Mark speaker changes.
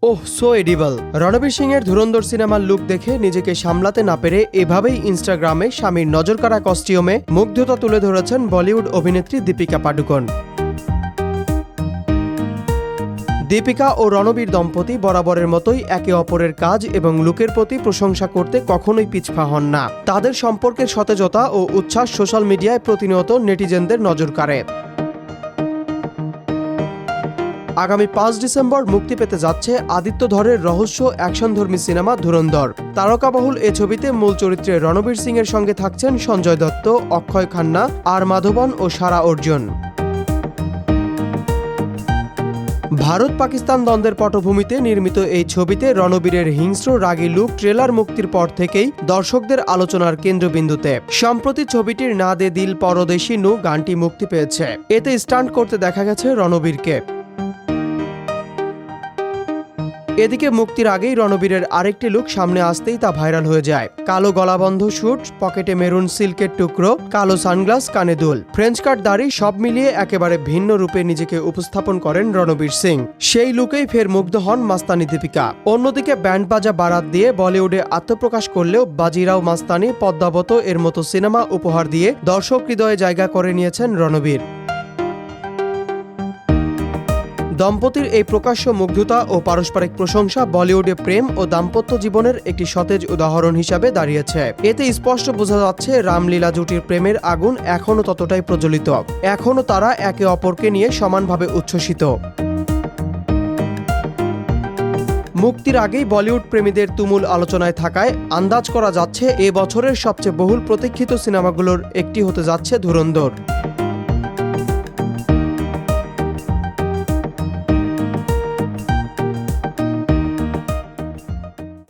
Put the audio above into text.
Speaker 1: ওহ so edible. Ranbir Singh এর ধুরন্ধর সিনেমার look দেখে নিজেকে সামলাতে না পেরে এভাবেই ইনস্টাগ্রামে স্বামীর নজরকাড়া কস্টিউমে মুগ্ধতা তুলে ধরেছেন বলিউড অভিনেত্রী দীপিকা পাডুকোন। দীপিকা ও রণবীর দম্পতি বরাবরের মতোই একে অপরের কাজ এবং লুকের প্রতি প্রশংসা করতে কখনোই পিছপা হন না। তাদের সম্পর্কের সতেজতা ও উচ্ছ্বাস সোশ্যাল মিডিয়ায় প্রতিনিয়ত নেটিজেনদের নজর কাড়ে। আগামী 5 ডিসেম্বর মুক্তি পেতে যাচ্ছে আদিত্য ধরের রহস্য অ্যাকশনধর্মী সিনেমা ধুরন্ধর। তারকাবহুল এ ছবিতে মূল চরিত্রে রণবীর সিং এর সঙ্গে থাকছেন সঞ্জয় দত্ত, অক্ষয় খান্না, আর মাধবন ও সারা অর্জুন। ভারত পাকিস্তান দ্বন্দ্বের পটভূমিতে নির্মিত এই ছবিতে রণবীরের হিংস্র রাগী লুক ট্রেলার মুক্তির পর থেকেই দর্শকদের আলোচনার কেন্দ্রবিন্দুতে। সম্প্রতি ছবিটির না দে দিল পরদেশি নু গানটি মুক্তি পেয়েছে। এতে স্টান্ট করতে দেখা গেছে রণবীরকে। এদিকে মুক্তির আগেই রণবীরের আরেকটি লুক সামনে আসতেই তা ভাইরাল হয়ে যায়। কালো গলাবন্ধ শুট, পকেটে মেরুন সিল্কের টুকরো, কালো সানগ্লাস, কানে দুল, ফ্রেঞ্চ কাট দাড়ি, সব মিলিয়ে একেবারে ভিন্ন রূপে নিজেকে উপস্থাপন করেন রণবীর সিং। সেই লুকেই ফের মুগ্ধ হন মাস্তানি দীপিকা। অন্যদিকে ব্যান্ড বাজা বারাত দিয়ে বলিউডে আত্মপ্রকাশ করলেও বাজিরাও মাস্তানি, পদ্মাবত এর মতো সিনেমা উপহার দিয়ে দর্শক হৃদয়ে জায়গা করে নিয়েছেন রণবীর। দম্পতির এই প্রকাশ্য মুগ্ধতা ও পারস্পরিক প্রশংসা বলিউডে প্রেম ও দাম্পত্য জীবনের একটি সতেজ উদাহরণ হিসাবে দাঁড়িয়েছে। এতে স্পষ্ট বোঝা যাচ্ছে রামলীলা জুটির প্রেমের আগুন এখনও ততটাই প্রজ্বলিত। এখনও তারা একে অপরকে নিয়ে সমানভাবে উচ্ছ্বসিত। মুক্তির আগেই বলিউড প্রেমীদের তুমুল আলোচনায় থাকায় আন্দাজ করা যাচ্ছে এ বছরের সবচেয়ে বহুল প্রতীক্ষিত সিনেমাগুলোর একটি হতে যাচ্ছে ধুরন্ধর।